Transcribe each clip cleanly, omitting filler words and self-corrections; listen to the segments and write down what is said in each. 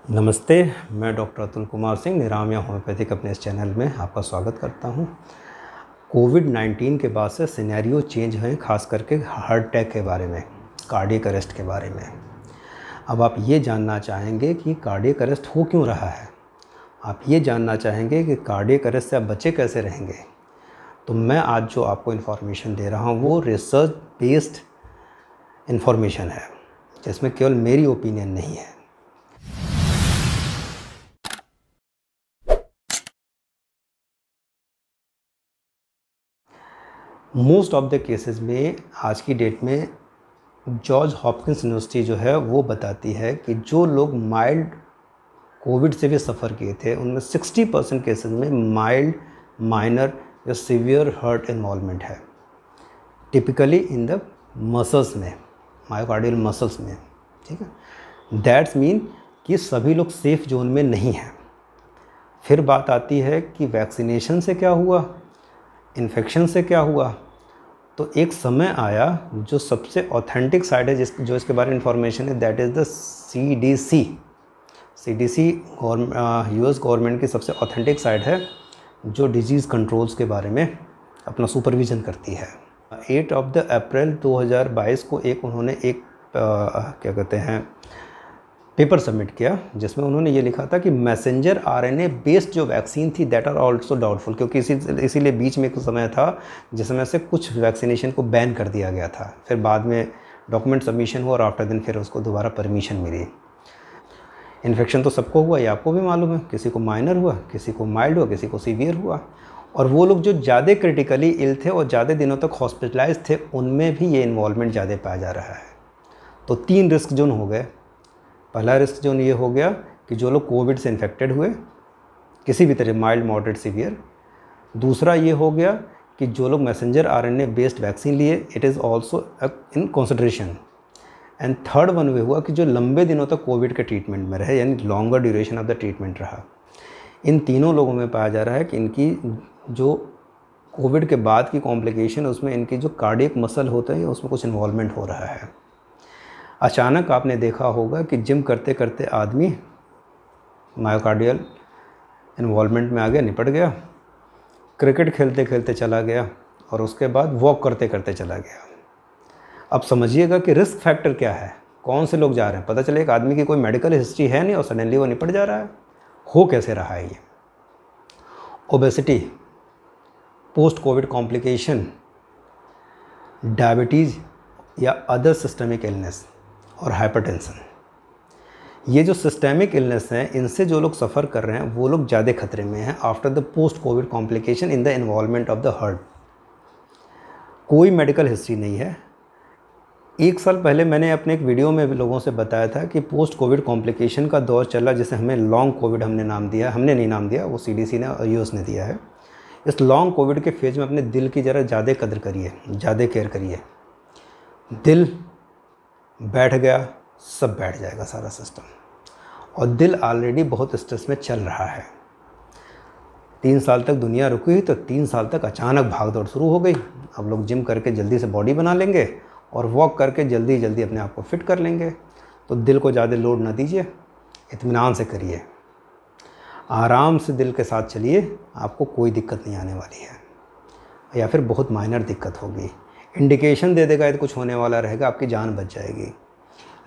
नमस्ते, मैं doctor Atul Kumar Singh निरामया homeopathic अपने इस चैनल में आपका स्वागत करता हूं। कोविड-19 के बाद से सिनेरियो चेंज हैं, खास करके हार्ट अटैक के बारे में, कार्डियक अरेस्ट के बारे में। अब आप ये जानना चाहेंगे कि कार्डियक अरेस्ट हो क्यों रहा है। आप ये जानना चाहेंगे कि कार्डियक अरेस्ट से आप बचे कैसे रहेंगे। तो मैं आज जो आपको इन्फॉर्मेशन दे रहा हूँ वो रिसर्च बेस्ड इन्फॉर्मेशन है, जिसमें केवल मेरी ओपिनियन नहीं है। मोस्ट ऑफ द केसेस में आज की डेट में जॉर्ज हॉपकिंस यूनिवर्सिटी जो है वो बताती है कि जो लोग माइल्ड कोविड से भी सफ़र किए थे उनमें 60% केसेस में माइल्ड, माइनर या सीवियर हार्ट इन्वॉल्वमेंट है, टिपिकली इन द मसल्स में, मायोकार्डियल मसल्स में। ठीक है, दैट्स मीन कि सभी लोग सेफ जोन में नहीं हैं। फिर बात आती है कि वैक्सीनेशन से क्या हुआ, इन्फेक्शन से क्या हुआ। तो एक समय आया जो सबसे ऑथेंटिक साइड है जो इसके बारे में इंफॉर्मेशन है, that is the CDC US government की सबसे ऑथेंटिक साइड है जो डिजीज़ कंट्रोल्स के बारे में अपना सुपरविज़न करती है। 8 अप्रैल 2022 को उन्होंने एक क्या कहते हैं पेपर सबमिट किया, जिसमें उन्होंने ये लिखा था कि मैसेंजर RNA बेस्ड जो वैक्सीन थी दैट आर ऑल्सो डाउटफुल, क्योंकि इसीलिए बीच में एक समय था जिसमें से कुछ वैक्सीनेशन को बैन कर दिया गया था। फिर बाद में डॉक्यूमेंट सबमिशन हुआ और आफ्टर दिन फिर उसको दोबारा परमिशन मिली। इन्फेक्शन तो सबको हुआ, ये आपको भी मालूम है, किसी को माइनर हुआ, किसी को माइल्ड हुआ, किसी को सीवियर हुआ। और वो लोग जो ज़्यादा क्रिटिकली इल थे और ज़्यादा दिनों तक हॉस्पिटलाइज थे उनमें भी ये इन्वॉल्वमेंट ज़्यादा पाया जा रहा है। तो 3 रिस्क जोन हो गए। पहला रिस्क जोन ये हो गया कि जो लोग कोविड से इन्फेक्टेड हुए किसी भी तरह, माइल्ड, मॉडरेट, सीवियर। दूसरा ये हो गया कि जो लोग मैसेंजर RNA बेस्ड वैक्सीन लिए, it is also in consideration. And third one ये हुआ कि जो लंबे दिनों तक कोविड के ट्रीटमेंट में रहे, यानी longer duration of the treatment रहा। इन तीनों लोगों में पाया जा रहा है कि इनकी जो कोविड के बाद की कॉम्प्लिकेशन, उसमें इनकी जो कार्डियक मसल होते हैं उसमें कुछ इन्वॉल्वमेंट हो रहा है। अचानक आपने देखा होगा कि जिम करते करते आदमी मायोकार्डियल इन्वॉल्वमेंट में आ गया, निपट गया, क्रिकेट खेलते खेलते चला गया और उसके बाद वॉक करते करते चला गया। अब समझिएगा कि रिस्क फैक्टर क्या है, कौन से लोग जा रहे हैं। पता चले एक आदमी की कोई मेडिकल हिस्ट्री है नहीं और सडनली वो निपट जा रहा है। हो कैसे रहा है ये? Obesity, post covid complication, diabetes या अदर सिस्टमिक इलनेस और हाइपरटेंशन। ये जो सिस्टेमिक इलनेस हैं, इनसे जो लोग सफ़र कर रहे हैं वो लोग ज़्यादा खतरे में हैं after the post covid complication in the involvement of the heart. कोई मेडिकल हिस्ट्री नहीं है। 1 साल पहले मैंने अपने एक वीडियो में भी लोगों से बताया था कि पोस्ट कोविड कॉम्प्लिकेशन का दौर चला, जिसे हमें लॉन्ग कोविड हमने नाम दिया। हमने नहीं नाम दिया, वो CDC ने और US ने दिया है। इस लॉन्ग कोविड के फेज़ में अपने दिल की ज़रा ज़्यादा कदर करिए, ज़्यादा केयर करिए। दिल बैठ गया, सब बैठ जाएगा सारा सिस्टम। और दिल ऑलरेडी बहुत स्ट्रेस में चल रहा है। 3 साल तक दुनिया रुकी हुई, तो 3 साल तक अचानक भागदौड़ शुरू हो गई। अब लोग जिम करके जल्दी से बॉडी बना लेंगे और वॉक करके जल्दी जल्दी अपने आप को फिट कर लेंगे। तो दिल को ज़्यादा लोड ना दीजिए, इत्मीनान से करिए, आराम से दिल के साथ चलिए, आपको कोई दिक्कत नहीं आने वाली है, या फिर बहुत माइनर दिक्कत होगी। इंडिकेशन दे देगा यदि कुछ होने वाला रहेगा, आपकी जान बच जाएगी।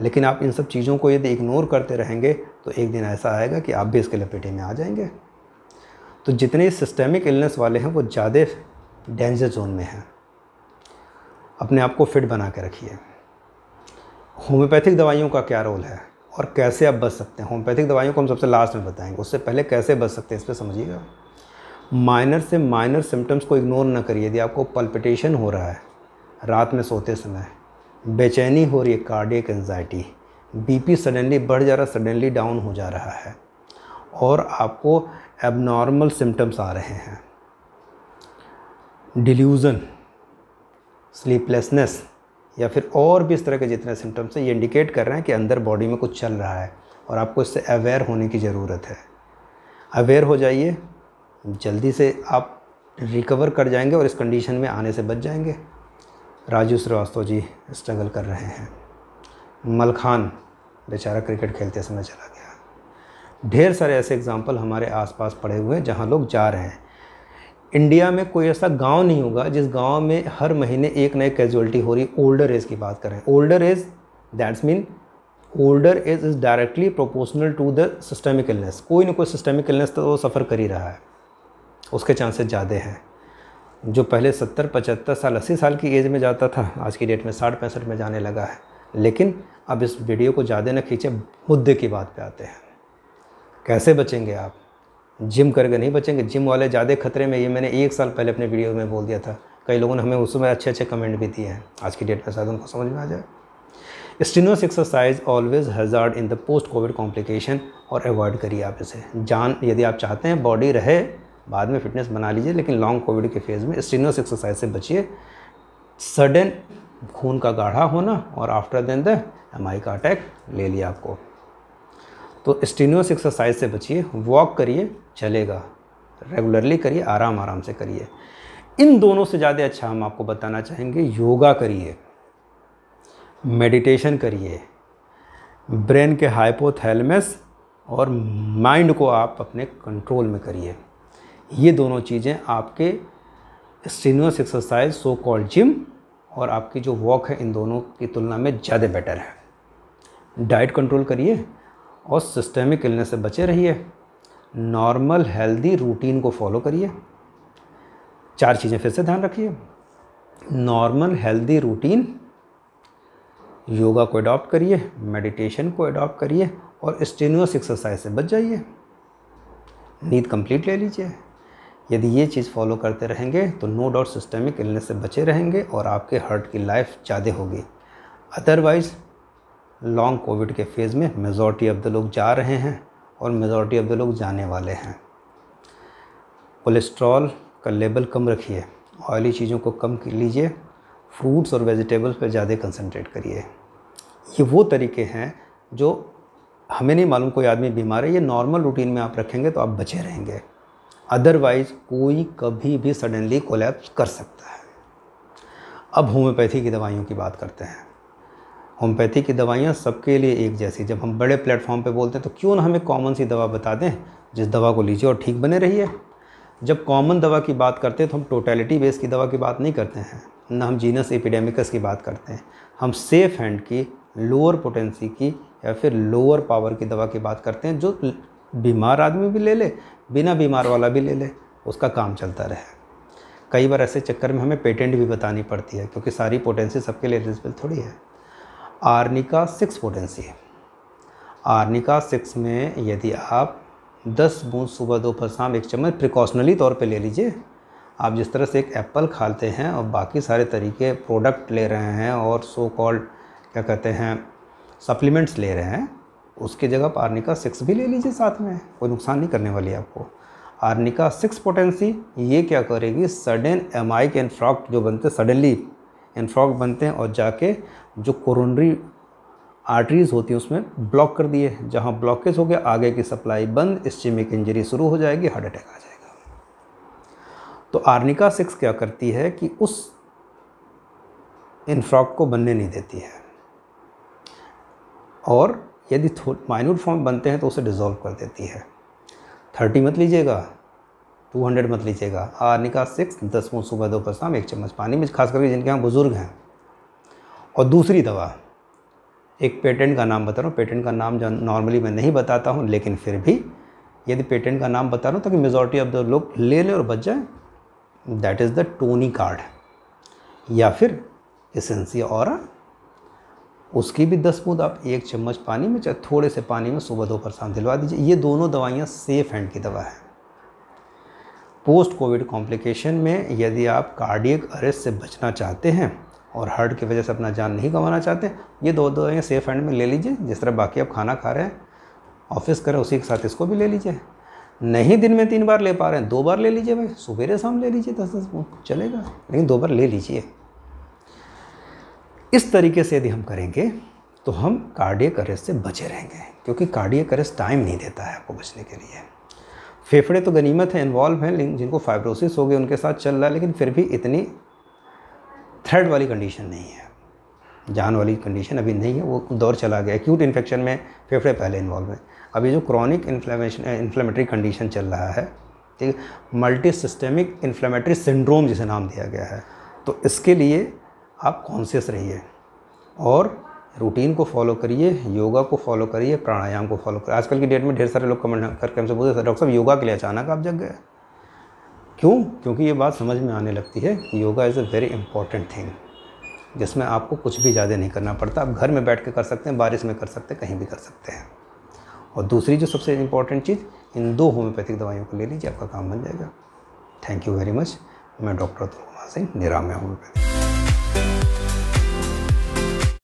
लेकिन आप इन सब चीज़ों को यदि इग्नोर करते रहेंगे तो एक दिन ऐसा आएगा कि आप भी इसके लपेटे में आ जाएंगे। तो जितने सिस्टेमिक इलनेस वाले हैं वो ज़्यादा डेंजर जोन में हैं। अपने आप को फिट बना के रखिए। होम्योपैथिक दवाइयों का क्या रोल है और कैसे आप बच सकते हैं। होम्योपैथिक दवाइयों को हम सबसे लास्ट में बताएंगे, उससे पहले कैसे बच सकते हैं इस पर समझिएगा। माइनर से माइनर सिम्टम्स को इग्नोर ना करिए। यदि आपको पल्पिटेशन हो रहा है रात में सोते समय, बेचैनी हो रही है, कार्डियक एंजाइटी, BP सडनली बढ़ जा रहा है, सडनली डाउन हो जा रहा है, और आपको एबनॉर्मल सिम्टम्स आ रहे हैं, डिल्यूज़न, स्लीपलेसनेस, या फिर और भी इस तरह के जितने सिम्टम्स हैं, ये इंडिकेट कर रहे हैं कि अंदर बॉडी में कुछ चल रहा है और आपको इससे अवेयर होने की ज़रूरत है। अवेयर हो जाइए, जल्दी से आप रिकवर कर जाएंगे और इस कंडीशन में आने से बच जाएंगे। राजू श्रीवास्तव जी स्ट्रगल कर रहे हैं। मलखान बेचारा क्रिकेट खेलते समय चला गया। ढेर सारे ऐसे एग्जाम्पल हमारे आसपास पड़े हुए हैं जहाँ लोग जा रहे हैं। इंडिया में कोई ऐसा गांव नहीं होगा जिस गांव में हर महीने एक नई कैजुअलिटी हो रही। ओल्डर एज की बात करें, older age that's mean older age is directly proportional to the systemic illness. कोई ना कोई सिस्टमिक इलनेस तो वो सफ़र कर ही रहा है, उसके चांसेस ज़्यादा हैं। जो पहले 70, 75 साल, 80 साल की एज में जाता था, आज की डेट में 60, 65 में जाने लगा है। लेकिन अब इस वीडियो को ज़्यादा न खींचे, मुद्दे की बात पे आते हैं। कैसे बचेंगे आप? जिम करके नहीं बचेंगे। जिम वाले ज़्यादा खतरे में, ये मैंने 1 साल पहले अपने वीडियो में बोल दिया था। कई लोगों ने हमें उसमें अच्छे अच्छे कमेंट भी दिए हैं, आज की डेट में शायद उनको समझ में आ जाए। Strenuous exercise always hazard in the post covid complication, और अवॉइड करिए आप इसे। यदि आप चाहते हैं बॉडी रहे, बाद में फिटनेस बना लीजिए, लेकिन लॉन्ग कोविड के फेज़ में स्ट्रीनुअस एक्सरसाइज से बचिए। सडन खून का गाढ़ा होना और आफ्टर देन द एमआई का अटैक ले लिया आपको, तो स्ट्रीनुअस एक्सरसाइज से बचिए। वॉक करिए, चलेगा, रेगुलरली करिए, आराम आराम से करिए। इन दोनों से ज़्यादा अच्छा हम आपको बताना चाहेंगे, योगा करिए, मेडिटेशन करिए, ब्रेन के हाइपोथैलेमस और माइंड को आप अपने कंट्रोल में करिए। ये दोनों चीज़ें आपके स्ट्रीनुअस एक्सरसाइज, सो कॉल्ड जिम, और आपकी जो वॉक है, इन दोनों की तुलना में ज़्यादा बेटर है। डाइट कंट्रोल करिए और सिस्टमिक इलनेस से बचे रहिए। नॉर्मल हेल्दी रूटीन को फॉलो करिए। 4 चीज़ें फिर से ध्यान रखिए। नॉर्मल हेल्दी रूटीन, योगा को अडॉप्ट करिए, मेडिटेशन को अडॉप्ट करिए और स्ट्रीनुअस एक्सरसाइज से बच जाइए। नींद कंप्लीट ले लीजिए। यदि ये चीज़ फॉलो करते रहेंगे तो नो डाउट सिस्टमिक इलनेस से बचे रहेंगे और आपके हार्ट की लाइफ ज़्यादा होगी। अदरवाइज़ लॉन्ग कोविड के फेज़ में मेजॉरिटी ऑफ द लोग जा रहे हैं और मेजॉरिटी ऑफ द लोग जाने वाले हैं। कोलेस्ट्रॉल का लेवल कम रखिए, ऑयली चीज़ों को कम लीजिए, फ्रूट्स और वेजिटेबल्स पर ज़्यादा कंसंट्रेट करिए। ये वो तरीके हैं जो हमें नहीं मालूम कोई आदमी बीमार है, ये नॉर्मल रूटीन में आप रखेंगे तो आप बचे रहेंगे। अदरवाइज़ कोई कभी भी सडनली कोलैप्स कर सकता है। अब होम्योपैथी की दवाइयों की बात करते हैं। होम्योपैथी की दवाइयाँ सबके लिए एक जैसी। जब हम बड़े प्लेटफॉर्म पे बोलते हैं तो क्यों ना हमें कॉमन सी दवा बता दें, जिस दवा को लीजिए और ठीक बने रहिए। जब कॉमन दवा की बात करते हैं तो हम टोटलिटी बेस की दवा की बात नहीं करते हैं, ना हम जीनस एपिडेमिकस की बात करते हैं। हम सेफ हैंड की, लोअर पोटेंसी की या फिर लोअर पावर की दवा की बात करते हैं, जो बीमार आदमी भी ले ले, बिना बीमार वाला भी ले ले, उसका काम चलता रहे। कई बार ऐसे चक्कर में हमें पेटेंट भी बतानी पड़ती है, क्योंकि सारी पोटेंसी सबके लिए एलिजिबल थोड़ी है। आर्निका 6 पोटेंसी है। आर्निका 6 में यदि आप 10 बूंद सुबह दोपहर शाम 1 चम्मच प्रिकॉशनरी तौर पे ले लीजिए। आप जिस तरह से एक एप्पल खाते हैं और बाकी सारे तरीके प्रोडक्ट ले रहे हैं और सो कॉल्ड क्या कहते हैं सप्लीमेंट्स ले रहे हैं, उसकी जगह आप आर्निका 6 भी ले लीजिए साथ में, कोई नुकसान नहीं करने वाली है आपको। आर्निका 6 पोटेंसी ये क्या करेगी, सडन एमाइक इन्फ्रॉक्ट जो बनते हैं, सडनली इन्फ्रॉक्ट बनते हैं और जाके जो कोरोनरी आर्टरीज होती हैं उसमें ब्लॉक कर दिए। जहाँ ब्लॉकेज हो गया, आगे की सप्लाई बंद, इस्चेमिक इंजरी शुरू हो जाएगी, हार्ट अटैक आ जाएगा। तो आर्निका 6 क्या करती है कि उस इन्फ्रॉक्ट को बनने नहीं देती है, और यदि माइन्यूट फॉर्म बनते हैं तो उसे डिज़ोल्व कर देती है। 30 मत लीजिएगा, 200 मत लीजिएगा। आर्निका 6 10 बूंद सुबह दोपहर शाम 1 चम्मच पानी में, खास करके जिनके यहाँ बुज़ुर्ग हैं। और दूसरी दवा, एक पेटेंट का नाम बता रहा हूँ, पेटेंट का नाम नॉर्मली मैं नहीं बताता हूँ, लेकिन फिर भी यदि पेटेंट का नाम बता रहा हूँ ताकि मेजॉरिटी ऑफ द लोग ले लें और बच जाए, that is the Tony card या फिर एसेंसिया ऑरा। उसकी भी 10 बूंद आप 1 चम्मच पानी में, चाहे थोड़े से पानी में सुबह दोपहर शाम दिलवा दीजिए। ये दोनों दवाइयाँ सेफ हैंड की दवा है। पोस्ट कोविड कॉम्प्लिकेशन में यदि आप कार्डियक अरेस्ट से बचना चाहते हैं और हार्ट की वजह से अपना जान नहीं गंवाना चाहते, ये 2 दवाइयाँ सेफ हैंड में ले लीजिए। जिस तरह बाकी आप खाना खा रहे हैं, ऑफिस कर रहे हैं, उसी के साथ इसको भी ले लीजिए। नहीं दिन में 3 बार ले पा रहे हैं, 2 बार ले लीजिए भाई, सुबह शाम ले लीजिए 10-10 बूंद चलेगा, लेकिन 2 बार ले लीजिए। इस तरीके से यदि हम करेंगे तो हम कार्डियक अरेस्ट से बचे रहेंगे, क्योंकि कार्डियक अरेस्ट टाइम नहीं देता है आपको बचने के लिए। फेफड़े तो गनीमत है, इन्वॉल्व हैं, जिनको फाइब्रोसिस हो गए उनके साथ चल रहा है, लेकिन फिर भी इतनी थ्रेड वाली कंडीशन नहीं है। जान वाली कंडीशन अभी नहीं है, वो दौर चला गया। एक्यूट इन्फेक्शन में फेफड़े पहले इन्वॉल्व है। अभी जो क्रॉनिक इन्फ्लेमेटरी कंडीशन चल रहा है, ठीक है, मल्टी सिस्टेमिक इन्फ्लेमेटरी सिंड्रोम जिसे नाम दिया गया है, तो इसके लिए आप कॉन्शियस रहिए और रूटीन को फॉलो करिए, योगा को फॉलो करिए, प्राणायाम को फॉलो करिए। आजकल की डेट में ढेर सारे लोग कमेंट करके हमसे पूछते हैं, डॉक्टर साहब योगा के लिए अचानक आप जग गए क्यों? क्योंकि ये बात समझ में आने लगती है कि yoga is a very important thing, जिसमें आपको कुछ भी ज़्यादा नहीं करना पड़ता। आप घर में बैठ के कर सकते हैं, बारिश में कर सकते हैं, कहीं भी कर सकते हैं। और दूसरी जो सबसे इम्पॉर्टेंट चीज़, इन 2 होम्योपैथिक दवाइयों को ले लीजिए, आपका काम बन जाएगा। Thank you very much. मैं डॉक्टर अतुल कुमार सिंह, निरामय होम्योपैथी।